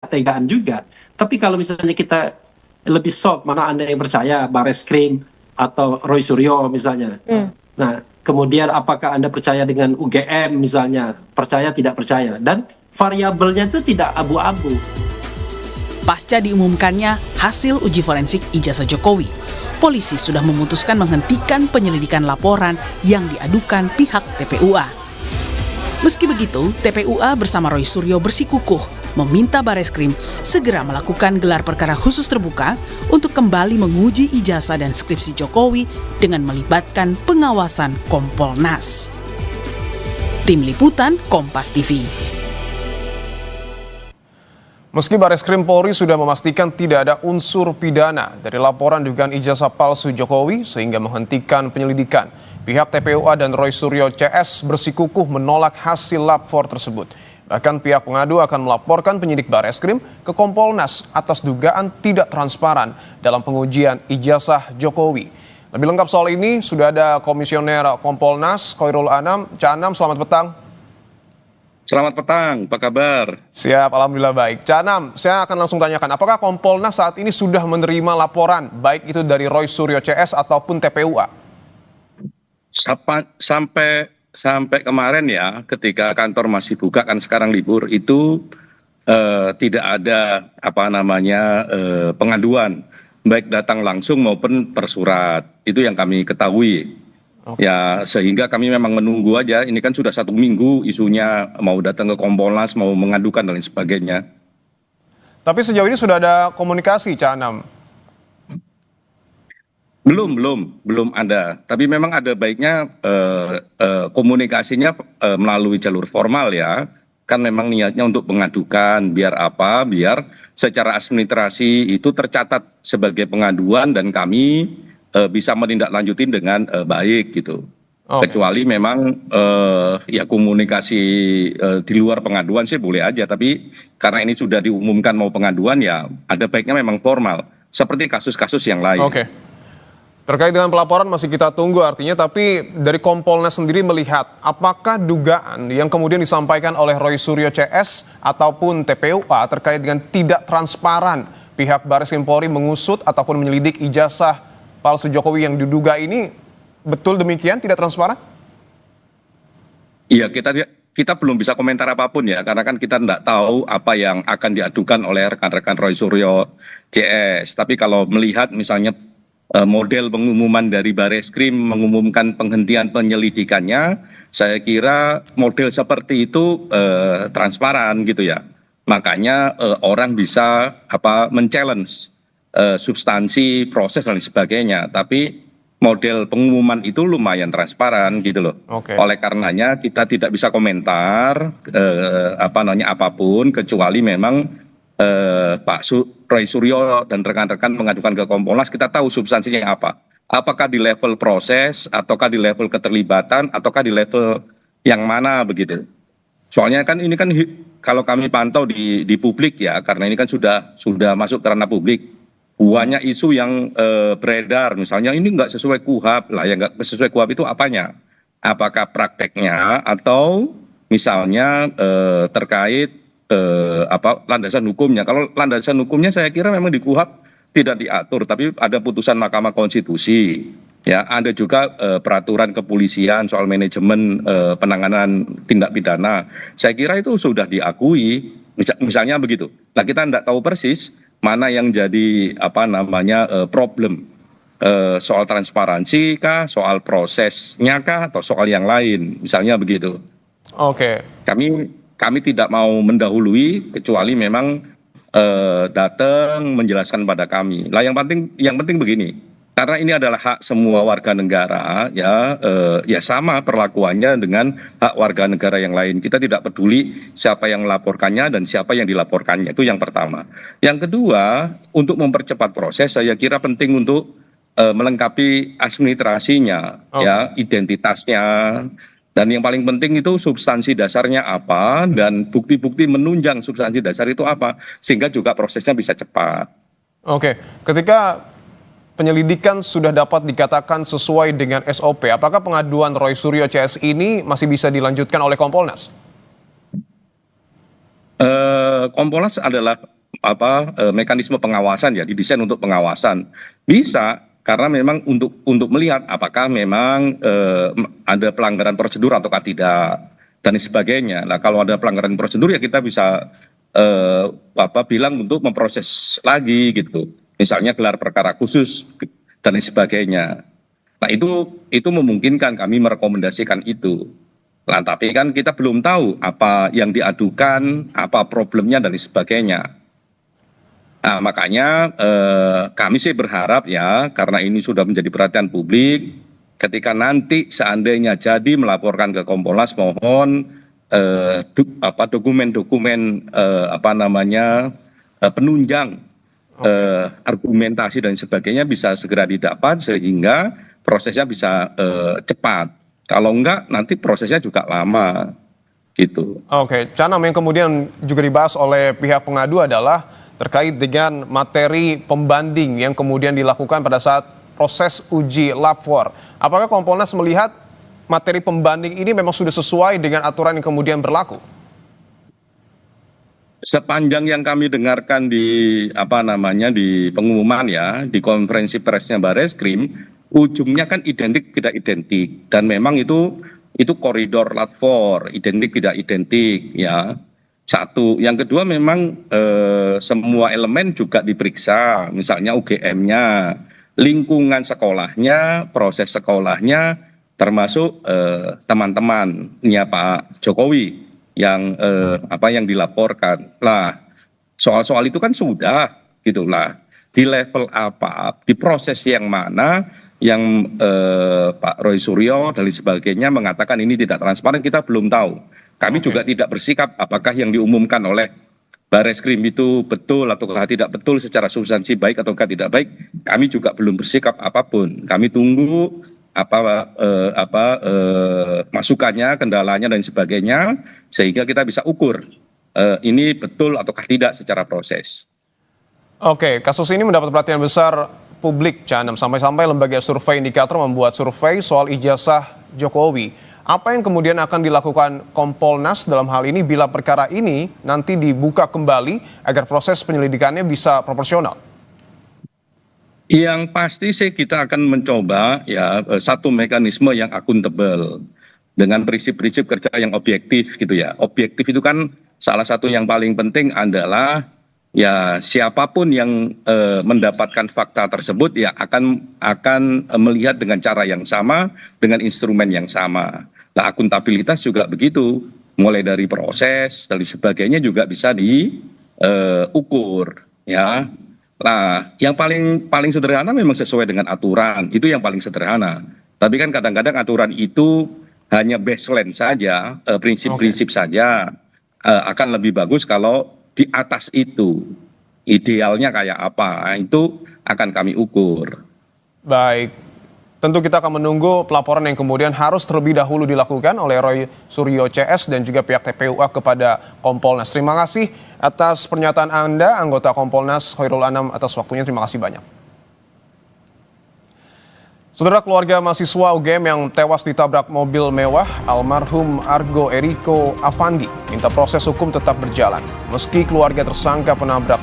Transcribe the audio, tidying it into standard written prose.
ketegaan juga. Tapi kalau misalnya kita lebih soft, mana Anda yang percaya Bareskrim atau Roy Suryo misalnya. Nah, kemudian apakah Anda percaya dengan UGM misalnya, percaya tidak percaya, dan variabelnya itu tidak abu-abu. Pasca diumumkannya hasil uji forensik ijazah Jokowi, polisi sudah memutuskan menghentikan penyelidikan laporan yang diadukan pihak TPUA. Meski begitu, TPUA bersama Roy Suryo bersikukuh meminta Bareskrim segera melakukan gelar perkara khusus terbuka untuk kembali menguji ijazah dan skripsi Jokowi dengan melibatkan pengawasan Kompolnas. Tim Liputan Kompas TV. Meski Bareskrim Polri sudah memastikan tidak ada unsur pidana dari laporan dugaan ijazah palsu Jokowi sehingga menghentikan penyelidikan, pihak TPUA dan Roy Suryo CS bersikukuh menolak hasil lapor tersebut. Bahkan pihak pengadu akan melaporkan penyidik Bareskrim ke Kompolnas atas dugaan tidak transparan dalam pengujian ijazah Jokowi. Lebih lengkap soal ini sudah ada Komisioner Kompolnas Khoirul Anam. Cak Anam, selamat petang. Selamat petang, apa kabar? Siap, alhamdulillah baik. Cak Anam, saya akan langsung tanyakan, apakah Kompolnas saat ini sudah menerima laporan, baik itu dari Roy Suryo CS ataupun TPUA? Sampai kemarin ya, ketika kantor masih buka, kan sekarang libur, itu tidak ada pengaduan, baik datang langsung maupun per surat. Itu yang kami ketahui. Ya, sehingga kami memang menunggu aja. Ini kan sudah 1 minggu isunya mau datang ke Kompolnas, mau mengadukan dan lain sebagainya. Tapi sejauh ini sudah ada komunikasi, Cak Anam? Belum ada. Tapi memang ada baiknya komunikasinya melalui jalur formal ya. Kan memang niatnya untuk mengadukan, biar apa? Biar secara administrasi itu tercatat sebagai pengaduan dan kami bisa menindaklanjutin dengan baik gitu. Kecuali memang ya komunikasi di luar pengaduan sih boleh aja, tapi karena ini sudah diumumkan mau pengaduan ya ada baiknya memang formal seperti kasus-kasus yang lain. Oke. Terkait dengan pelaporan masih kita tunggu artinya, tapi dari Kompolnas sendiri melihat apakah dugaan yang kemudian disampaikan oleh Roy Suryo CS ataupun TPUA terkait dengan tidak transparan pihak Bareskrim Polri mengusut ataupun menyelidik ijazah palsu Jokowi yang diduga ini, betul demikian, tidak transparan? Iya, kita belum bisa komentar apapun ya, karena kan kita tidak tahu apa yang akan diadukan oleh rekan-rekan Roy Suryo CS. Tapi kalau melihat misalnya model pengumuman dari Bareskrim mengumumkan penghentian penyelidikannya, saya kira model seperti itu transparan gitu ya. Makanya orang bisa men-challenge substansi proses dan sebagainya, tapi model pengumuman itu lumayan transparan gitu loh. Oleh karenanya kita tidak bisa komentar apapun kecuali memang Pak Roy Suryo dan rekan-rekan mengadukan ke Kompolnas, kita tahu substansinya apa. Apakah di level proses, ataukah di level keterlibatan, ataukah di level yang mana begitu. Soalnya kan ini kan kalau kami pantau di publik ya, karena ini kan sudah masuk ke ranah publik. Banyak isu yang beredar, misalnya ini nggak sesuai KUHAP lah, ya nggak sesuai KUHAP itu apanya? Apakah prakteknya atau misalnya terkait landasan hukumnya? Kalau landasan hukumnya saya kira memang di KUHAP tidak diatur, tapi ada putusan Mahkamah Konstitusi. Ya, ada juga peraturan kepolisian soal manajemen penanganan tindak pidana. Saya kira itu sudah diakui, misalnya begitu. Nah, kita tidak tahu persis mana yang jadi problem, soal transparansi kah, soal prosesnya kah, atau soal yang lain, misalnya begitu. Kami tidak mau mendahului kecuali memang datang menjelaskan pada kami. Lah yang penting begini, karena ini adalah hak semua warga negara ya sama perlakuannya dengan hak warga negara yang lain. Kita tidak peduli siapa yang melaporkannya dan siapa yang dilaporkannya, itu yang pertama. Yang kedua, untuk mempercepat proses saya kira penting untuk melengkapi administrasinya, ya, identitasnya, dan yang paling penting itu substansi dasarnya apa dan bukti-bukti menunjang substansi dasar itu apa, sehingga juga prosesnya bisa cepat. Ketika penyelidikan sudah dapat dikatakan sesuai dengan SOP, apakah pengaduan Roy Suryo CS ini masih bisa dilanjutkan oleh Kompolnas? Kompolnas adalah mekanisme pengawasan ya, didesain untuk pengawasan. Bisa karena memang untuk melihat apakah memang ada pelanggaran prosedur ataukah tidak dan sebagainya. Nah, kalau ada pelanggaran prosedur ya kita bisa bilang untuk memproses lagi gitu. Misalnya gelar perkara khusus dan sebagainya. Nah, itu memungkinkan kami merekomendasikan itu. Nah, tapi kan kita belum tahu apa yang diadukan, apa problemnya dan sebagainya. Nah, makanya kami sih berharap ya, karena ini sudah menjadi perhatian publik, ketika nanti seandainya jadi melaporkan ke Kompolnas, mohon dokumen-dokumen penunjang argumentasi dan sebagainya bisa segera didapat sehingga prosesnya bisa cepat. Kalau enggak, nanti prosesnya juga lama, gitu. Oke, Canam, yang kemudian juga dibahas oleh pihak pengadu adalah terkait dengan materi pembanding yang kemudian dilakukan pada saat proses uji lapor. Apakah Kompolnas melihat materi pembanding ini memang sudah sesuai dengan aturan yang kemudian berlaku? Sepanjang yang kami dengarkan di pengumuman ya, di konferensi persnya Bareskrim, ujungnya kan identik tidak identik, dan memang itu koridor lapor, identik tidak identik ya. Satu, yang kedua memang semua elemen juga diperiksa, misalnya UGM-nya, lingkungan sekolahnya, proses sekolahnya, termasuk teman-temannya Pak Jokowi yang dilaporkan. Lah, soal-soal itu kan sudah gitulah. Di level apa, di proses yang mana yang Pak Roy Suryo dan sebagainya mengatakan ini tidak transparan, kita belum tahu. Kami juga tidak bersikap apakah yang diumumkan oleh Bareskrim itu betul ataukah tidak betul secara substansi baik ataukah tidak baik. Kami juga belum bersikap apapun. Kami tunggu masukannya, kendalanya dan sebagainya sehingga kita bisa ukur ini betul ataukah tidak secara proses. Oke, kasus ini mendapat perhatian besar publik, Canam, sampai-sampai lembaga survei indikator membuat survei soal ijazah Jokowi. Apa yang kemudian akan dilakukan Kompolnas dalam hal ini bila perkara ini nanti dibuka kembali agar proses penyelidikannya bisa proporsional? Yang pasti sih kita akan mencoba ya satu mekanisme yang akuntabel dengan prinsip-prinsip kerja yang objektif gitu ya. Objektif itu kan salah satu yang paling penting adalah ya siapapun yang mendapatkan fakta tersebut ya akan melihat dengan cara yang sama, dengan instrumen yang sama. Nah, akuntabilitas juga begitu, mulai dari proses dan sebagainya juga bisa diukur ya. Nah, yang paling sederhana memang sesuai dengan aturan, itu yang paling sederhana. Tapi kan kadang-kadang aturan itu hanya baseline saja, prinsip-prinsip saja. Akan lebih bagus kalau di atas itu, idealnya kayak apa, itu akan kami ukur. Baik, tentu kita akan menunggu pelaporan yang kemudian harus terlebih dahulu dilakukan oleh Roy Suryo CS dan juga pihak TPUA kepada Kompolnas. Terima kasih atas pernyataan Anda, anggota Kompolnas Khairul Anam, atas waktunya. Terima kasih banyak. Saudara, keluarga mahasiswa UGM yang tewas ditabrak mobil mewah almarhum Argo Eriko Avandi minta proses hukum tetap berjalan. Meski keluarga tersangka penabrak